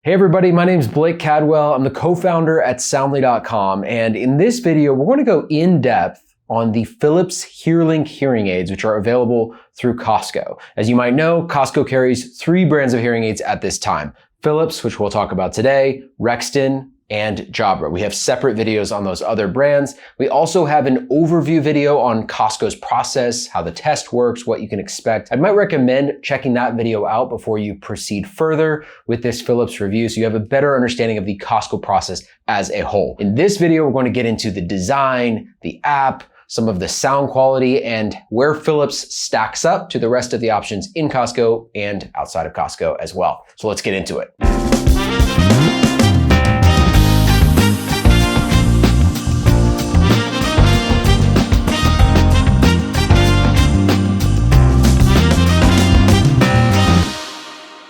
Hey everybody, my name is Blake Cadwell. I'm the co-founder at Soundly.com, and in this video, we're going to go in depth on the Phillips HearLink Hearing Aids, which are available through Costco. As you might know, Costco carries 3 brands of hearing aids at this time. Phillips, which we'll talk about today, Rexton, and Jabra. We have separate videos on those other brands. We also have an overview video on Costco's process, how the test works, what you can expect. I might recommend checking that video out before you proceed further with this Phillips review so you have a better understanding of the Costco process as a whole. In this video, we're going to get into the design, the app, some of the sound quality, and where Phillips stacks up to the rest of the options in Costco and outside of Costco as well. So let's get into it.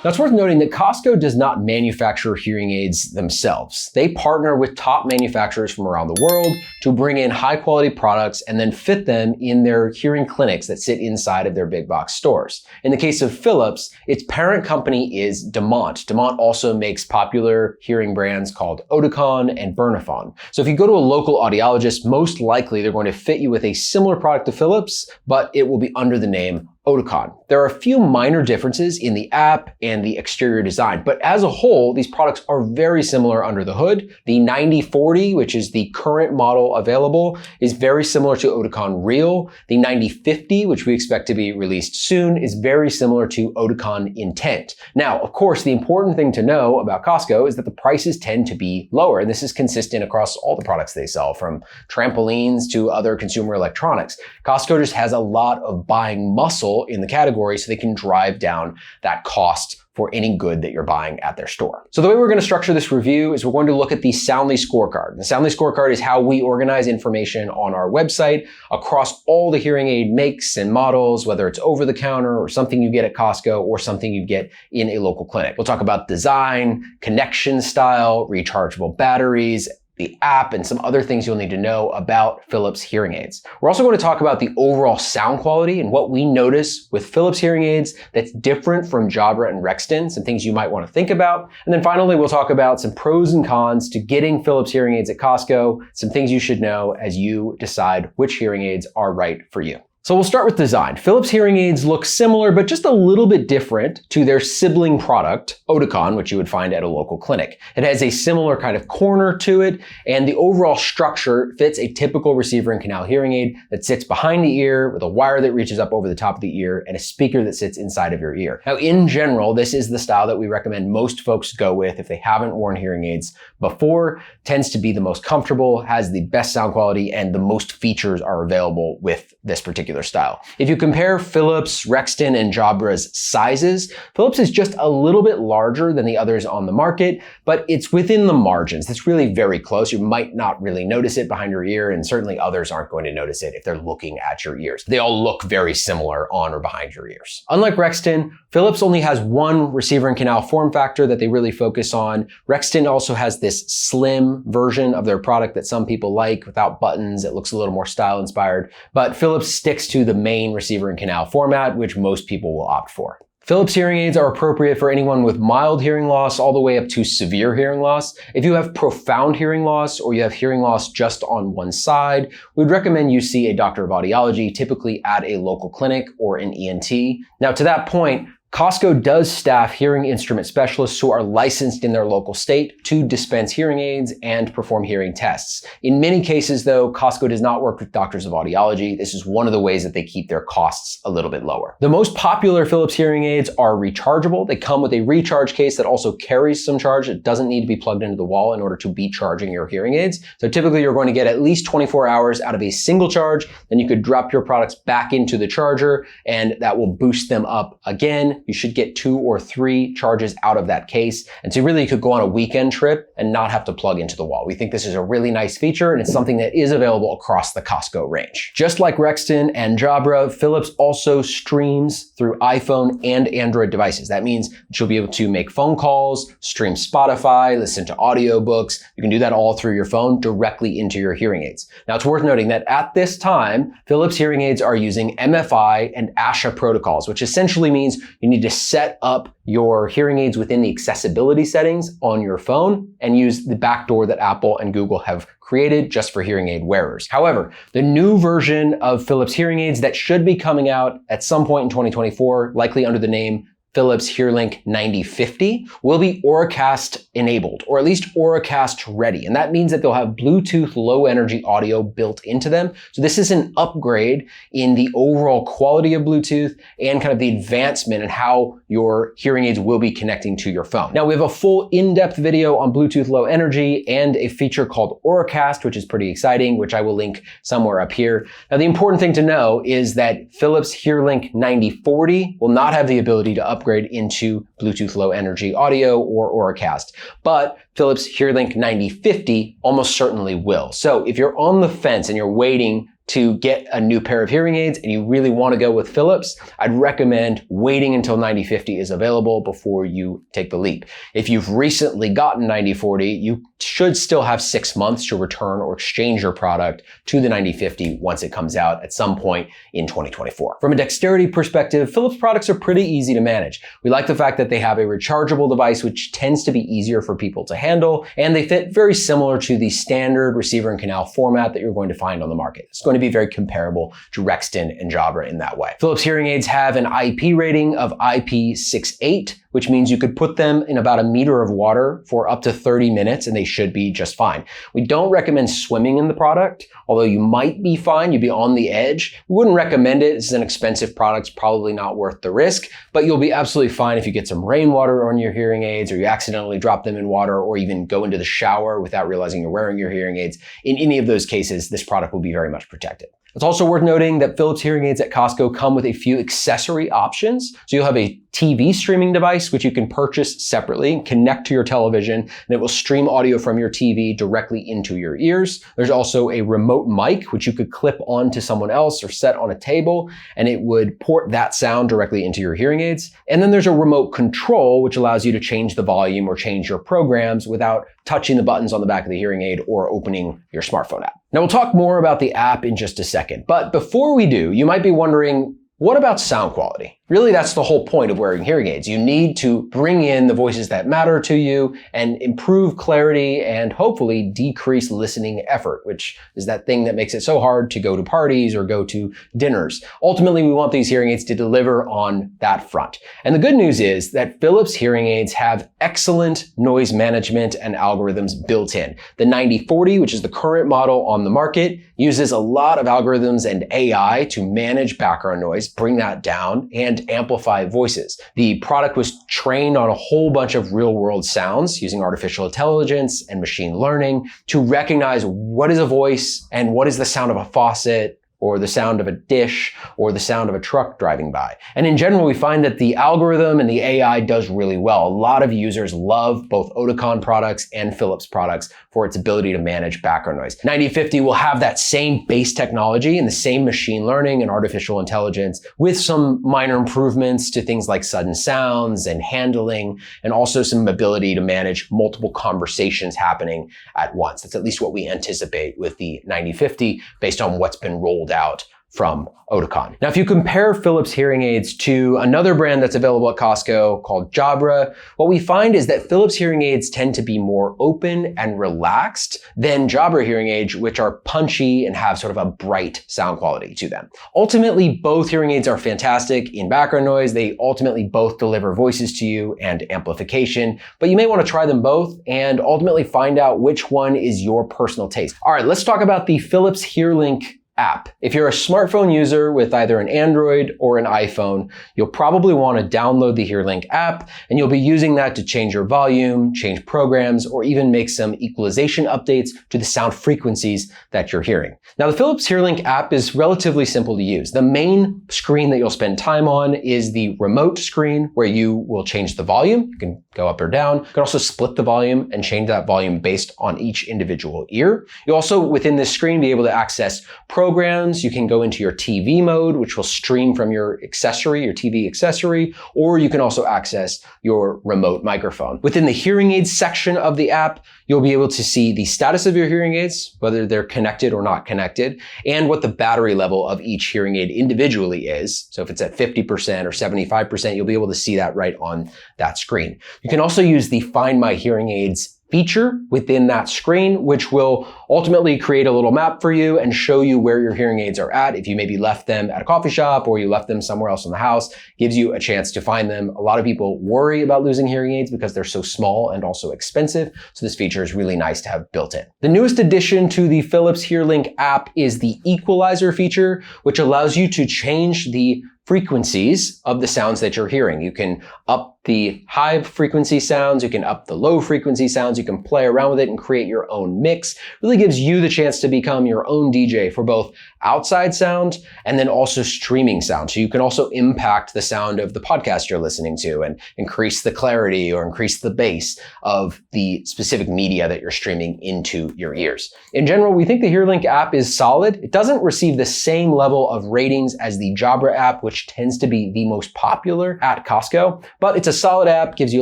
Now, it's worth noting that Costco does not manufacture hearing aids themselves. They partner with top manufacturers from around the world to bring in high quality products and then fit them in their hearing clinics that sit inside of their big box stores. In the case of Phillips, its parent company is Demant. Demant also makes popular hearing brands called Oticon and Bernafon. So if you go to a local audiologist, most likely they're going to fit you with a similar product to Phillips, but it will be under the name Oticon. There are a few minor differences in the app and the exterior design, but as a whole, these products are very similar under the hood. The 9040, which is the current model available, is very similar to Oticon Real. The 9050, which we expect to be released soon, is very similar to Oticon Intent. Now, of course, the important thing to know about Costco is that the prices tend to be lower, and this is consistent across all the products they sell, from trampolines to other consumer electronics. Costco just has a lot of buying muscle in the category so they can drive down that cost for any good that you're buying at their store. So the way we're going to structure this review is we're going to look at the Soundly scorecard. The Soundly scorecard is how we organize information on our website across all the hearing aid makes and models, whether it's over the counter or something you get at Costco or something you get in a local clinic. We'll talk about design, connection style, rechargeable batteries, the app, and some other things you'll need to know about Philips hearing aids. We're also going to talk about the overall sound quality and what we notice with Philips hearing aids that's different from Jabra and Rexton, some things you might want to think about. And then finally, we'll talk about some pros and cons to getting Philips hearing aids at Costco, some things you should know as you decide which hearing aids are right for you. So we'll start with design. Philips hearing aids look similar, but just a little bit different to their sibling product, Oticon, which you would find at a local clinic. It has a similar kind of corner to it, and the overall structure fits a typical receiver and canal hearing aid that sits behind the ear with a wire that reaches up over the top of the ear and a speaker that sits inside of your ear. Now, in general, this is the style that we recommend most folks go with if they haven't worn hearing aids before. Tends to be the most comfortable, has the best sound quality, and the most features are available with this particular style. If you compare Phillips, Rexton, and Jabra's sizes, Phillips is just a little bit larger than the others on the market, but it's within the margins. It's really very close. You might not really notice it behind your ear, and certainly others aren't going to notice it if they're looking at your ears. They all look very similar on or behind your ears. Unlike Rexton, Phillips only has one receiver and canal form factor that they really focus on. Rexton also has this slim version of their product that some people like without buttons. It looks a little more style inspired, but Phillips sticks to the main receiver and canal format, which most people will opt for. Philips hearing aids are appropriate for anyone with mild hearing loss all the way up to severe hearing loss. If you have profound hearing loss or you have hearing loss just on one side, we'd recommend you see a doctor of audiology, typically at a local clinic or an ENT. Now, to that point, Costco does staff hearing instrument specialists who are licensed in their local state to dispense hearing aids and perform hearing tests. In many cases, though, Costco does not work with doctors of audiology. This is one of the ways that they keep their costs a little bit lower. The most popular Philips hearing aids are rechargeable. They come with a recharge case that also carries some charge. It doesn't need to be plugged into the wall in order to be charging your hearing aids. So typically you're going to get at least 24 hours out of a single charge. Then you could drop your products back into the charger and that will boost them up again. You should get 2 or 3 charges out of that case. And so really you could go on a weekend trip and not have to plug into the wall. We think this is a really nice feature and it's something that is available across the Costco range. Just like Rexton and Jabra, Philips also streams through iPhone and Android devices. That means that you'll be able to make phone calls, stream Spotify, listen to audiobooks. You can do that all through your phone directly into your hearing aids. Now it's worth noting that at this time, Philips hearing aids are using MFI and ASHA protocols, which essentially means you you need to set up your hearing aids within the accessibility settings on your phone and use the backdoor that Apple and Google have created just for hearing aid wearers. However, the new version of Philips hearing aids that should be coming out at some point in 2024, likely under the name Philips HearLink 9050, will be Auracast enabled, or at least Auracast ready. And that means that they'll have Bluetooth low energy audio built into them. So this is an upgrade in the overall quality of Bluetooth and kind of the advancement in how your hearing aids will be connecting to your phone. Now we have a full in-depth video on Bluetooth low energy and a feature called Auracast, which is pretty exciting, which I will link somewhere up here. Now the important thing to know is that Philips HearLink 9040 will not have the ability to upgrade into Bluetooth low energy audio or Auracast, but Philips HearLink 9050 almost certainly will. So if you're on the fence and you're waiting to get a new pair of hearing aids and you really want to go with Philips, I'd recommend waiting until 9050 is available before you take the leap. If you've recently gotten 9040, you should still have 6 months to return or exchange your product to the 9050 once it comes out at some point in 2024. From a dexterity perspective, Philips products are pretty easy to manage. We like the fact that they have a rechargeable device, which tends to be easier for people to handle, and they fit very similar to the standard receiver and canal format that you're going to find on the market. It's going to be very comparable to Rexton and Jabra in that way. Philips hearing aids have an IP rating of IP68, which means you could put them in about a meter of water for up to 30 minutes and they should be just fine. We don't recommend swimming in the product, although you might be fine, you'd be on the edge. We wouldn't recommend it. This is an expensive product, it's probably not worth the risk, but you'll be absolutely fine if you get some rainwater on your hearing aids or you accidentally drop them in water or even go into the shower without realizing you're wearing your hearing aids. In any of those cases, this product will be very much protected. It's also worth noting that Philips hearing aids at Costco come with a few accessory options. So you'll have a TV streaming device, which you can purchase separately and connect to your television, and it will stream audio from your TV directly into your ears. There's also a remote mic, which you could clip onto someone else or set on a table, and it would port that sound directly into your hearing aids. And then there's a remote control, which allows you to change the volume or change your programs without touching the buttons on the back of the hearing aid or opening your smartphone app. Now we'll talk more about the app in just a second, but before we do, you might be wondering, what about sound quality? Really, that's the whole point of wearing hearing aids. You need to bring in the voices that matter to you and improve clarity and hopefully decrease listening effort, which is that thing that makes it so hard to go to parties or go to dinners. Ultimately, we want these hearing aids to deliver on that front. And the good news is that Philips hearing aids have excellent noise management and algorithms built in. The 9040, which is the current model on the market, uses a lot of algorithms and AI to manage background noise, bring that down, and amplify voices. The product was trained on a whole bunch of real-world sounds using artificial intelligence and machine learning to recognize what is a voice and what is the sound of a faucet or the sound of a dish, or the sound of a truck driving by. And in general, we find that the algorithm and the AI does really well. A lot of users love both Oticon products and Philips products for its ability to manage background noise. 9050 will have that same base technology and the same machine learning and artificial intelligence with some minor improvements to things like sudden sounds and handling, and also some ability to manage multiple conversations happening at once. That's at least what we anticipate with the 9050 based on what's been rolled out from Oticon. Now, if you compare Philips hearing aids to another brand that's available at Costco called Jabra, what we find is that Philips hearing aids tend to be more open and relaxed than Jabra hearing aids, which are punchy and have sort of a bright sound quality to them. Ultimately, both hearing aids are fantastic in background noise. They ultimately both deliver voices to you and amplification, but you may want to try them both and ultimately find out which one is your personal taste. All right, let's talk about the Philips HearLink app. If you're a smartphone user with either an Android or an iPhone, you'll probably want to download the HearLink app, and you'll be using that to change your volume, change programs, or even make some equalization updates to the sound frequencies that you're hearing. Now, the Philips HearLink app is relatively simple to use. The main screen that you'll spend time on is the remote screen, where you will change the volume. You can go up or down. You can also split the volume and change that volume based on each individual ear. You'll also, within this screen, be able to access programs programs. You can go into your TV mode, which will stream from your accessory, your TV accessory, or you can also access your remote microphone. Within the hearing aids section of the app, you'll be able to see the status of your hearing aids, whether they're connected or not connected, and what the battery level of each hearing aid individually is. So if it's at 50% or 75%, you'll be able to see that right on that screen. You can also use the Find My Hearing Aids feature within that screen, which will ultimately create a little map for you and show you where your hearing aids are at. If you maybe left them at a coffee shop or you left them somewhere else in the house, gives you a chance to find them. A lot of people worry about losing hearing aids because they're so small and also expensive. So this feature is really nice to have built in. The newest addition to the Philips HearLink app is the equalizer feature, which allows you to change the frequencies of the sounds that you're hearing. You can up the high frequency sounds, you can up the low frequency sounds, you can play around with it and create your own mix. Really gives you the chance to become your own DJ for both outside sound and then also streaming sound. So you can also impact the sound of the podcast you're listening to and increase the clarity or increase the bass of the specific media that you're streaming into your ears. In general, we think the HearLink app is solid. It doesn't receive the same level of ratings as the Jabra app, which tends to be the most popular at Costco, but it's a solid app, gives you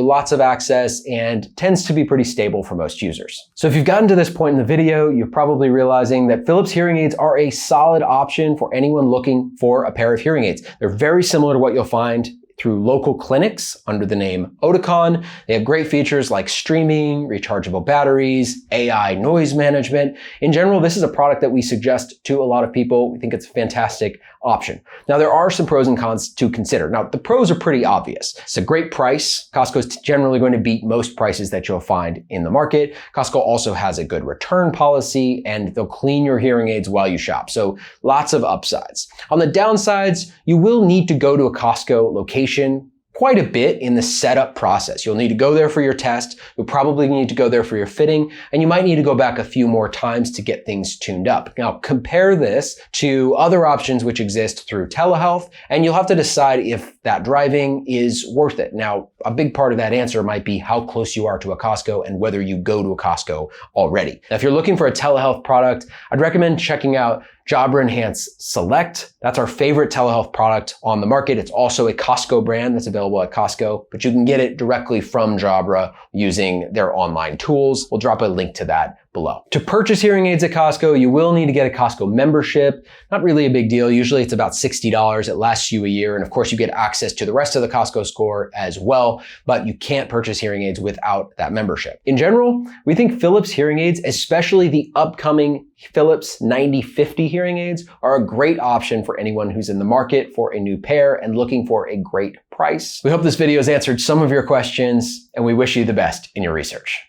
lots of access, and tends to be pretty stable for most users. So if you've gotten to this point in the video, you're probably realizing that Philips hearing aids are a solid option for anyone looking for a pair of hearing aids. They're very similar to what you'll find through local clinics under the name Oticon. They have great features like streaming, rechargeable batteries, AI noise management. In general, this is a product that we suggest to a lot of people. We think it's a fantastic option. Now, there are some pros and cons to consider. Now, the pros are pretty obvious. It's a great price. Costco is generally going to beat most prices that you'll find in the market. Costco also has a good return policy, and they'll clean your hearing aids while you shop. So lots of upsides. On the downsides, you will need to go to a Costco location quite a bit in the setup process. You'll need to go there for your test. You'll probably need to go there for your fitting, and you might need to go back a few more times to get things tuned up. Now, compare this to other options which exist through telehealth, and you'll have to decide if that driving is worth it. Now, a big part of that answer might be how close you are to a Costco and whether you go to a Costco already. Now, if you're looking for a telehealth product, I'd recommend checking out Jabra and Select. That's our favorite telehealth product on the market. It's also a Costco brand that's available at Costco, but you can get it directly from Jabra using their online tools. We'll drop a link to that below. To purchase hearing aids at Costco, you will need to get a Costco membership. Not really a big deal. Usually it's about $60. It lasts you a year. And of course you get access to the rest of the Costco store as well, but you can't purchase hearing aids without that membership. In general, we think Philips hearing aids, especially the upcoming Philips 9050 hearing aids, are a great option for anyone who's in the market for a new pair and looking for a great price. We hope this video has answered some of your questions, and we wish you the best in your research.